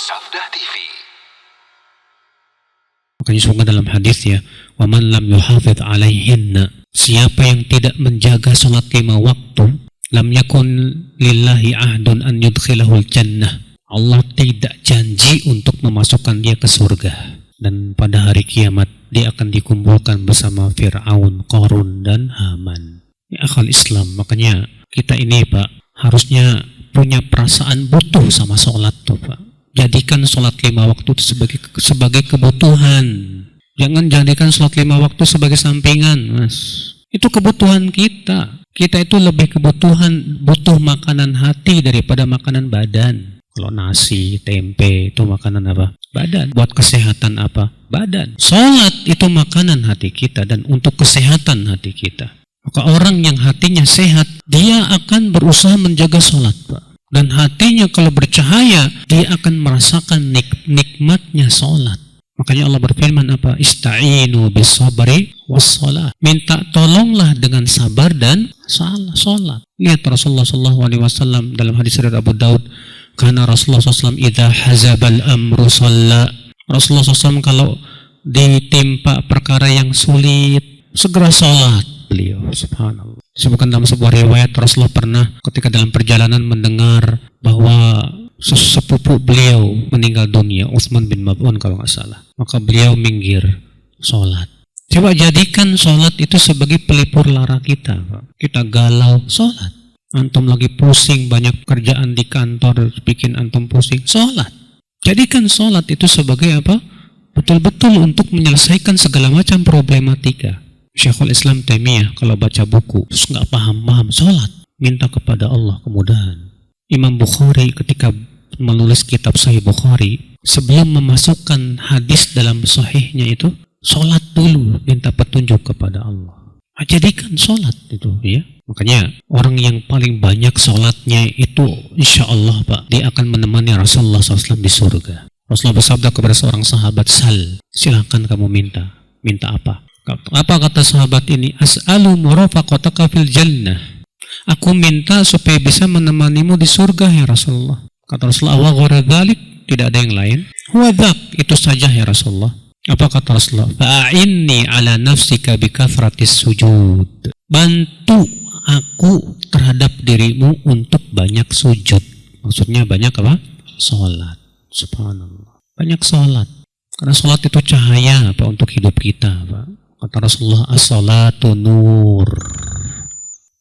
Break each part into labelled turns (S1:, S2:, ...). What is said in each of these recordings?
S1: Sabda TV.
S2: Makanya sungguh dalam hadis ya, wa man lam yuhafidh alaihinna, siapa yang tidak menjaga salat 5 waktu, lam yakun lillahi ahdun an yudkhilahul jannah. Allah tidak janji untuk memasukkan dia ke surga. Dan pada hari kiamat dia akan dikumpulkan bersama Fir'aun, Qarun dan Haman. Ya akhal Islam, makanya kita ini Pak harusnya punya perasaan butuh sama sholat tuh Pak. Jadikan sholat 5 waktu itu sebagai kebutuhan. Jangan jadikan sholat 5 waktu sebagai sampingan, Mas. Itu kebutuhan kita. Kita itu lebih butuh makanan hati daripada makanan badan. Kalau nasi, tempe itu makanan apa? Badan. Buat kesehatan apa? Badan. Sholat itu makanan hati kita dan untuk kesehatan hati kita. Maka orang yang hatinya sehat, dia akan berusaha menjaga sholat, Pak. Dan hatinya kalau bercahaya, dia akan merasakan nikmatnya sholat. Makanya Allah berfirman apa? Ista'inu bis-sabri was-shalah. Minta tolonglah dengan sabar dan sholat. Lihat Rasulullah SAW dalam hadis riwayat Abu Daud, karena Rasulullah SAW idza hazabal amru shalla. Rasulullah SAW kalau ditimpa perkara yang sulit, segera sholat beliau. Subhanallah. Disebutkan dalam sebuah riwayat Rasulullah pernah ketika dalam perjalanan mendengar bahwa sepupu beliau meninggal dunia, Utsman bin Maz'un kalau nggak salah. Maka beliau minggir sholat. Coba jadikan sholat itu sebagai pelipur lara kita, Pak. Kita galau, sholat. Antum lagi pusing, banyak kerjaan di kantor bikin antum pusing, sholat. Jadikan sholat itu sebagai apa? Betul-betul untuk menyelesaikan segala macam problematika. Syekhul Islam Taimiyah kalau baca buku terus nggak paham, sholat, minta kepada Allah kemudahan. Imam Bukhari ketika menulis kitab Sahih Bukhari, sebelum memasukkan hadis dalam sahihnya itu, sholat dulu, minta petunjuk kepada Allah. Jadikan sholat itu ya. Makanya orang yang paling banyak sholatnya itu insya Allah Pak, dia akan menemani Rasulullah SAW di surga. Rasulullah bersabda kepada seorang sahabat, sal, silahkan kamu minta. Minta apa? Apa kata sahabat ini? As'alu murafaqataka fil jannah. Aku minta supaya bisa menemanimu di surga ya Rasulullah. Kata Rasulullah, wa ghara dzalik, tidak ada yang lain. Huwa dzak, itu saja ya Rasulullah. Apa kata Rasulullah? Fa'inni ala nafsika bi kathratis sujud. Bantu aku terhadap dirimu untuk banyak sujud. Maksudnya banyak apa? Salat. Subhanallah. Banyak salat. Karena salat itu cahaya apa untuk hidup kita, Pak. Kata Rasulullah, as-salatu nur.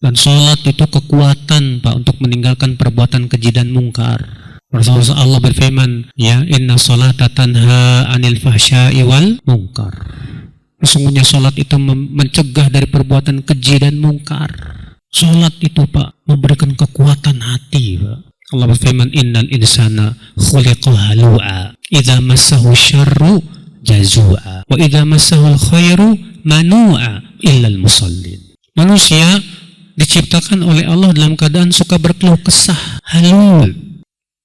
S2: Dan salat itu kekuatan Pak untuk meninggalkan perbuatan keji dan mungkar. Rasulullah Allah berfirman, ya inna salata tanha anil fahsya'i wal mungkar. Sesungguhnya salat itu mencegah dari perbuatan keji dan mungkar. Salat itu Pak memberikan kekuatan hati, Pak. Allah berfirman, innal insana khuliqa halu'a idza massahu syarru jazua wa idza massahu khairu manu'a illal musallin. Manusia diciptakan oleh Allah dalam keadaan suka berkeluh kesah, halul.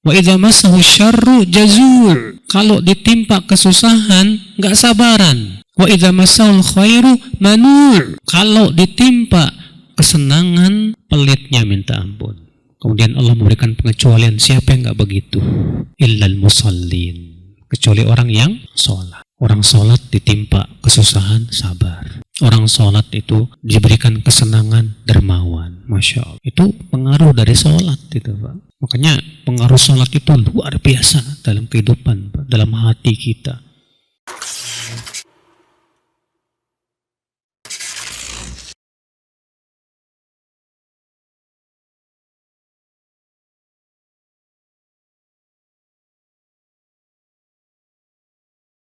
S2: Wa idza massahu syarru jazur. Kalau ditimpa kesusahan, enggak sabaran. Wa idza massahu khairu manu'. Kalau ditimpa kesenangan, pelitnya minta ampun. Kemudian Allah memberikan pengecualian, siapa yang enggak begitu? Illal musallin. Kecuali orang yang sholat. Orang sholat ditimpa kesusahan, sabar. Orang sholat itu diberikan kesenangan, dermawan. Masya Allah. Itu pengaruh dari sholat itu Pak. Makanya pengaruh sholat itu luar biasa dalam kehidupan Pak, dalam hati kita.